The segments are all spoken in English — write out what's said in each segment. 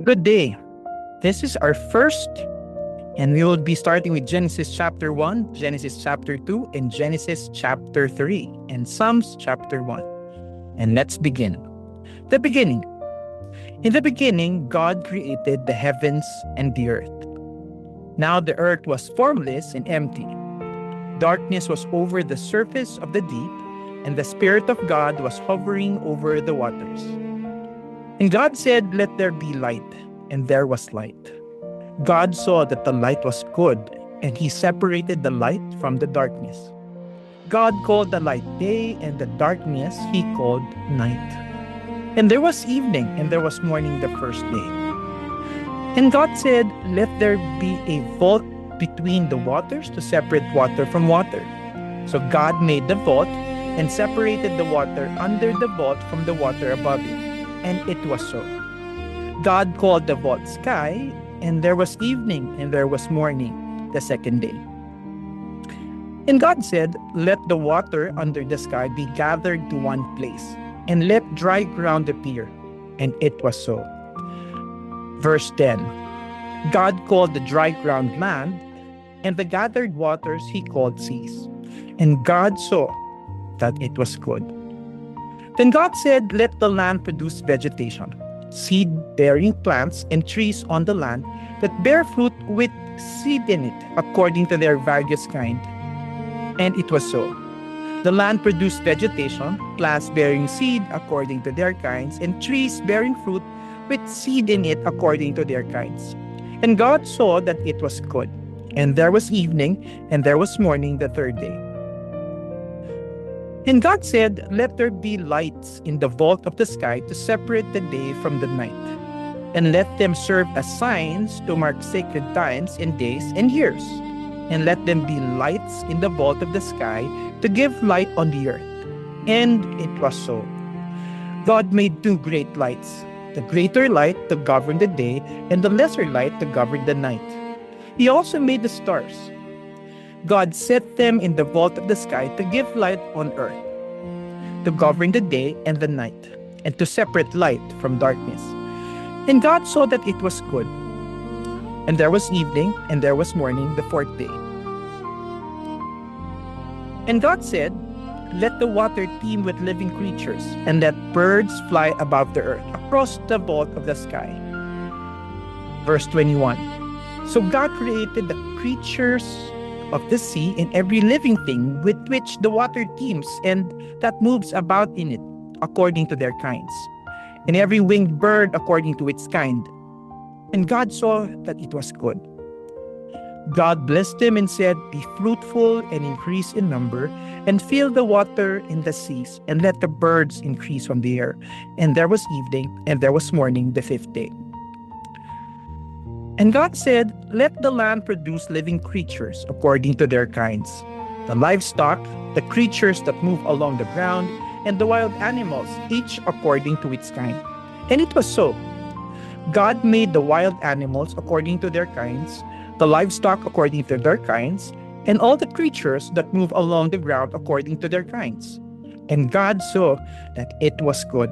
Good day. This is our first, and we will be starting with Genesis chapter 1, Genesis chapter 2, and Genesis chapter 3, and Psalms chapter 1. And let's begin. The beginning. In the beginning, God created the heavens and the earth. Now the earth was formless and empty. Darkness was over the surface of the deep, and the Spirit of God was hovering over the waters. And God said, "Let there be light," and there was light. God saw that the light was good, and he separated the light from the darkness. God called the light day, and the darkness he called night. And there was evening, and there was morning the first day. And God said, "Let there be a vault between the waters to separate water from water." So God made the vault and separated the water under the vault from the water above it. And it was so. God called the vault sky, and there was evening, and there was morning the second day. And God said, "Let the water under the sky be gathered to one place, and let dry ground appear." And it was so. Verse 10. God called the dry ground land, and the gathered waters he called seas. And God saw that it was good. Then God said, "Let the land produce vegetation, seed-bearing plants and trees on the land that bear fruit with seed in it, according to their various kind." And it was so. The land produced vegetation, plants bearing seed according to their kinds, and trees bearing fruit with seed in it according to their kinds. And God saw that it was good. And there was evening, and there was morning the third day. And God said, "Let there be lights in the vault of the sky to separate the day from the night, and let them serve as signs to mark sacred times and days and years. And let them be lights in the vault of the sky to give light on the earth." And it was so. God made two great lights, the greater light to govern the day, and the lesser light to govern the night. He also made the stars. God set them in the vault of the sky to give light on earth, to govern the day and the night, and to separate light from darkness. And God saw that it was good. And there was evening, and there was morning the fourth day. And God said, "Let the water teem with living creatures, and let birds fly above the earth across the vault of the sky." Verse 21. So God created the creatures of the sea and every living thing with which the water teems and that moves about in it, according to their kinds, and every winged bird according to its kind. And God saw that it was good. God blessed them and said, "Be fruitful and increase in number, and fill the water in the seas, and let the birds increase on the air." And there was evening, and there was morning the fifth day. And God said, "Let the land produce living creatures according to their kinds, the livestock, the creatures that move along the ground, and the wild animals, each according to its kind." And it was so. God made the wild animals according to their kinds, the livestock according to their kinds, and all the creatures that move along the ground according to their kinds. And God saw that it was good.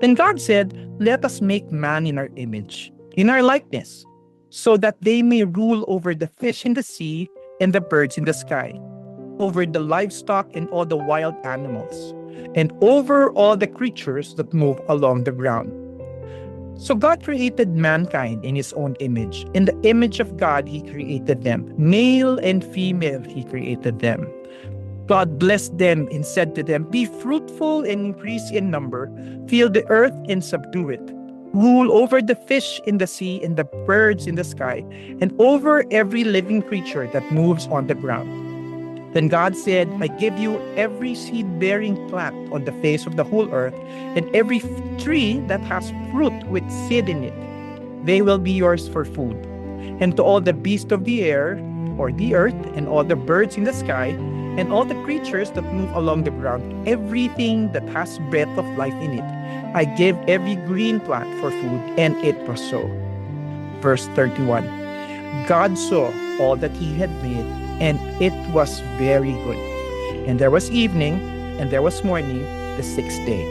Then God said, "Let us make man in our image, in our likeness, so that they may rule over the fish in the sea and the birds in the sky, over the livestock and all the wild animals, and over all the creatures that move along the ground." So God created mankind in his own image. In the image of God, he created them. Male and female, he created them. God blessed them and said to them, "Be fruitful and increase in number, fill the earth and subdue it. Rule over the fish in the sea and the birds in the sky, and over every living creature that moves on the ground." Then God said, "I give you every seed-bearing plant on the face of the whole earth, and every tree that has fruit with seed in it. They will be yours for food. And to all the beasts of the air, or the earth, and all the birds in the sky, and all the creatures that move along the ground, everything that has breath of life in it, I gave every green plant for food, and it was so. Verse 31. God saw all that he had made, and it was very good. And there was evening, and there was morning, the sixth day.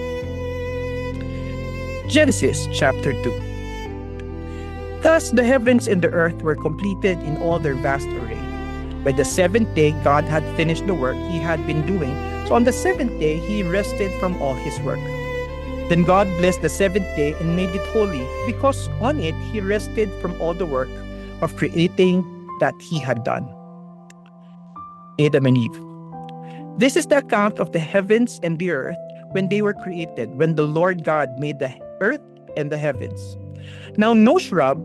Genesis chapter 2. Thus the heavens and the earth were completed in all their vast array. By the seventh day God had finished the work he had been doing, so on the seventh day he rested from all his work. Then God blessed the seventh day and made it holy, because on it he rested from all the work of creating that he had done. Adam and Eve. This is the account of the heavens and the earth when they were created, when the Lord God made the earth and the heavens. Now no shrub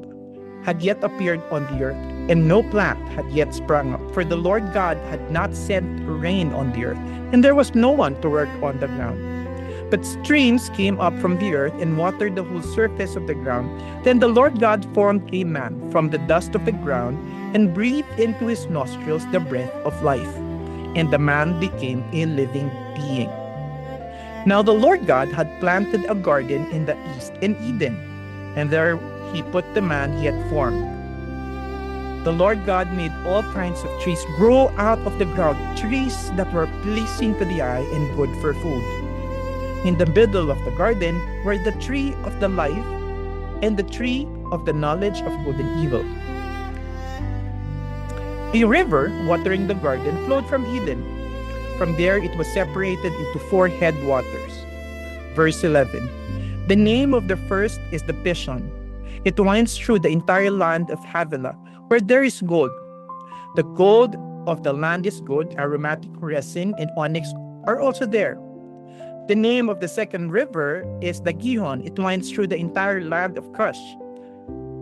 had yet appeared on the earth, and no plant had yet sprung up, for the Lord God had not sent rain on the earth, and there was no one to work on the ground. But streams came up from the earth and watered the whole surface of the ground. Then the Lord God formed a man from the dust of the ground and breathed into his nostrils the breath of life, and the man became a living being. Now the Lord God had planted a garden in the east, in Eden, and there he put the man he had formed. The Lord God made all kinds of trees grow out of the ground, trees that were pleasing to the eye and good for food. In the middle of the garden were the tree of the life and the tree of the knowledge of good and evil. A river watering the garden flowed from Eden. From there it was separated into 4 headwaters. Verse 11. The name of the first is the Pishon. It winds through the entire land of Havilah, where there is gold. The gold of the land is good, aromatic resin and onyx are also there. The name of the second river is the Gihon. It winds through the entire land of Cush.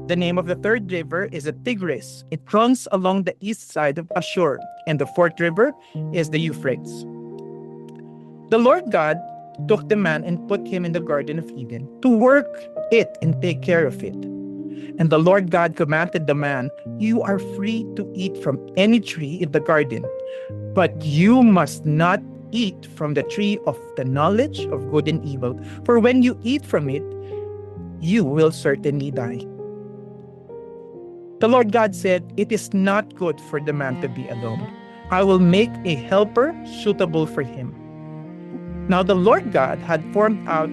The name of the third river is the Tigris. It runs along the east side of Ashur. And the fourth river is the Euphrates. The Lord God took the man and put him in the Garden of Eden to work it and take care of it. And the Lord God commanded the man, "You are free to eat from any tree in the garden, but you must not eat from the tree of the knowledge of good and evil, for when you eat from it, you will certainly die." The Lord God said, "It is not good for the man to be alone. I will make a helper suitable for him." Now the Lord God had formed out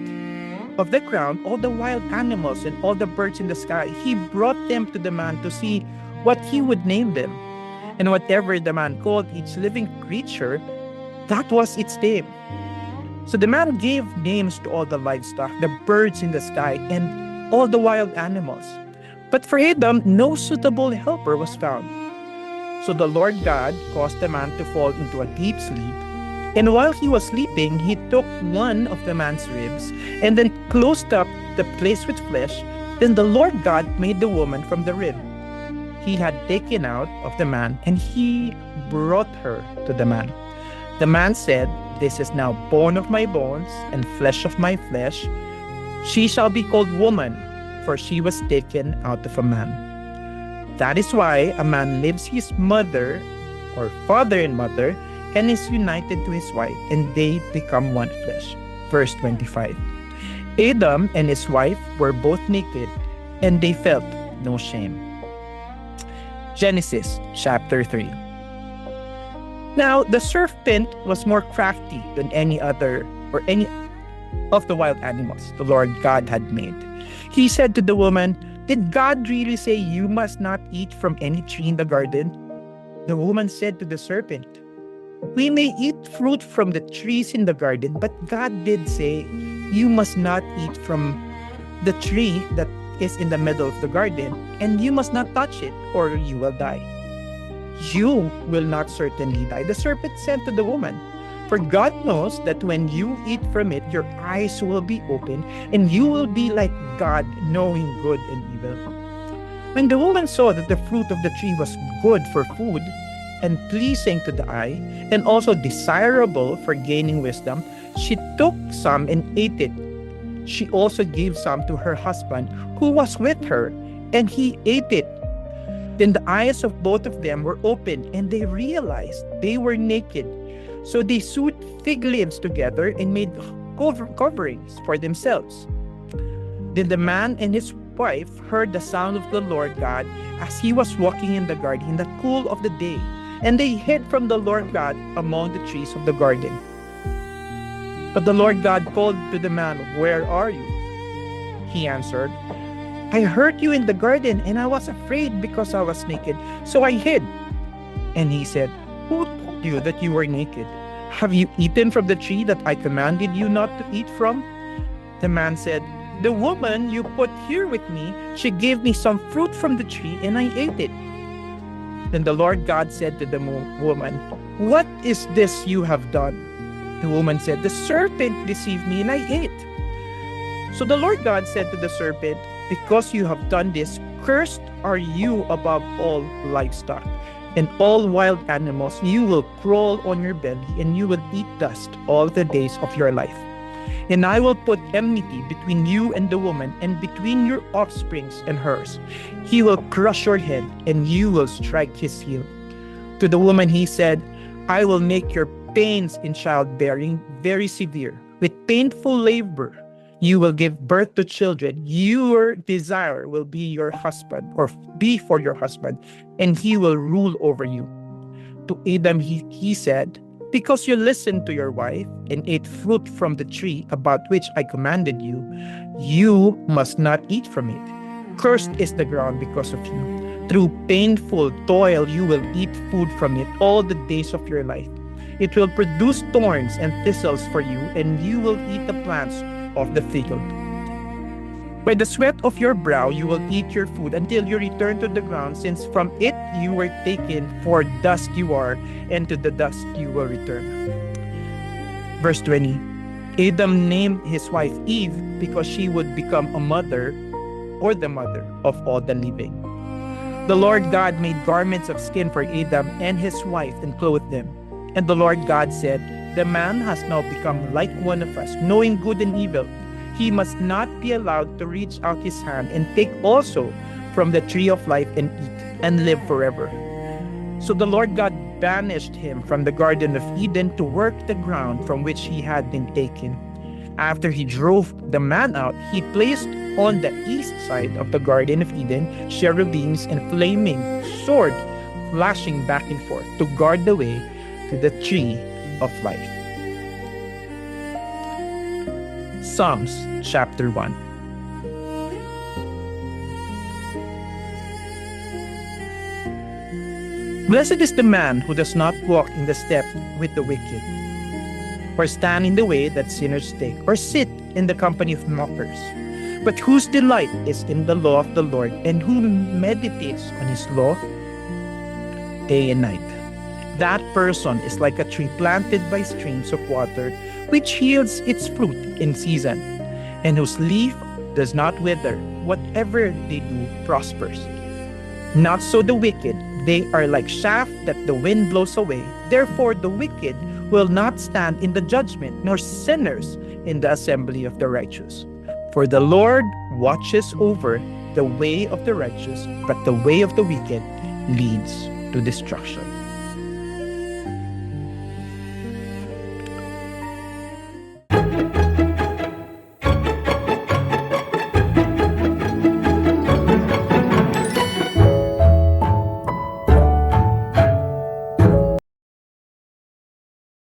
of the ground all the wild animals and all the birds in the sky. He brought them to the man to see what he would name them. And whatever the man called each living creature, that was its name. So the man gave names to all the livestock, the birds in the sky, and all the wild animals. But for Adam, no suitable helper was found. So the Lord God caused the man to fall into a deep sleep. And while he was sleeping, he took one of the man's ribs and then closed up the place with flesh. Then the Lord God made the woman from the rib he had taken out of the man, and he brought her to the man. The man said, "This is now bone of my bones and flesh of my flesh. She shall be called woman, for she was taken out of a man." That is why a man leaves his mother or father and mother and is united to his wife, and they become one flesh. Verse 25. Adam and his wife were both naked, and they felt no shame. Genesis chapter 3. Now the serpent was more crafty than any other or any of the wild animals the Lord God had made. He said to the woman, "Did God really say you must not eat from any tree in the garden?" The woman said to the serpent, "We may eat fruit from the trees in the garden, but God did say, you must not eat from the tree that is in the middle of the garden, and you must not touch it, or you will die." "You will not certainly die," the serpent said to the woman, "for God knows that when you eat from it, your eyes will be open, and you will be like God, knowing good and evil." When the woman saw that the fruit of the tree was good for food, and pleasing to the eye, and also desirable for gaining wisdom, she took some and ate it. She also gave some to her husband who was with her, and he ate it. Then the eyes of both of them were opened, and they realized they were naked. So they sewed fig leaves together and made coverings for themselves. Then the man and his wife heard the sound of the Lord God as he was walking in the garden in the cool of the day, and they hid from the Lord God among the trees of the garden. But the Lord God called to the man, "Where are you?" He answered, "I heard you in the garden, and I was afraid because I was naked, so I hid." And he said, "Who told you that you were naked? Have you eaten from the tree that I commanded you not to eat from?" The man said, "The woman you put here with me, she gave me some fruit from the tree, and I ate it." Then the Lord God said to the woman, "What is this you have done?" The woman said, "The serpent deceived me, and I ate." So the Lord God said to the serpent, "Because you have done this, cursed are you above all livestock, and all wild animals. You will crawl on your belly, and you will eat dust all the days of your life. And I will put enmity between you and the woman, and between your offsprings and hers. He will crush your head, and you will strike his heel." To the woman he said, "I will make your pains in childbearing very severe. With painful labor, you will give birth to children. Your desire will be your husband, or be for your husband, and he will rule over you." To Adam he said, "Because you listened to your wife and ate fruit from the tree about which I commanded you, you must not eat from it. Cursed is the ground because of you. Through painful toil you will eat food from it all the days of your life. It will produce thorns and thistles for you, and you will eat the plants of the field. By the sweat of your brow you will eat your food until you return to the ground, since from it you were taken, for dust you are, and to the dust you will return." Verse 20. Adam named his wife Eve because she would become a mother, or the mother, of all the living. The Lord God made garments of skin for Adam and his wife and clothed them. And the Lord God said, "The man has now become like one of us, knowing good and evil. He must not be allowed to reach out his hand and take also from the tree of life and eat and live forever." So the Lord God banished him from the Garden of Eden to work the ground from which he had been taken. After he drove the man out, he placed on the east side of the Garden of Eden cherubims and flaming sword flashing back and forth to guard the way to the tree of life. Psalms chapter 1. Blessed is the man who does not walk in the step with the wicked, or stand in the way that sinners take, or sit in the company of mockers, but whose delight is in the law of the Lord, and who meditates on his law day and night. That person is like a tree planted by streams of water, which yields its fruit in season, and whose leaf does not wither. Whatever they do prospers. Not so the wicked. They are like chaff that the wind blows away. Therefore the wicked will not stand in the judgment, nor sinners in the assembly of the righteous. For the Lord watches over the way of the righteous, but the way of the wicked leads to destruction.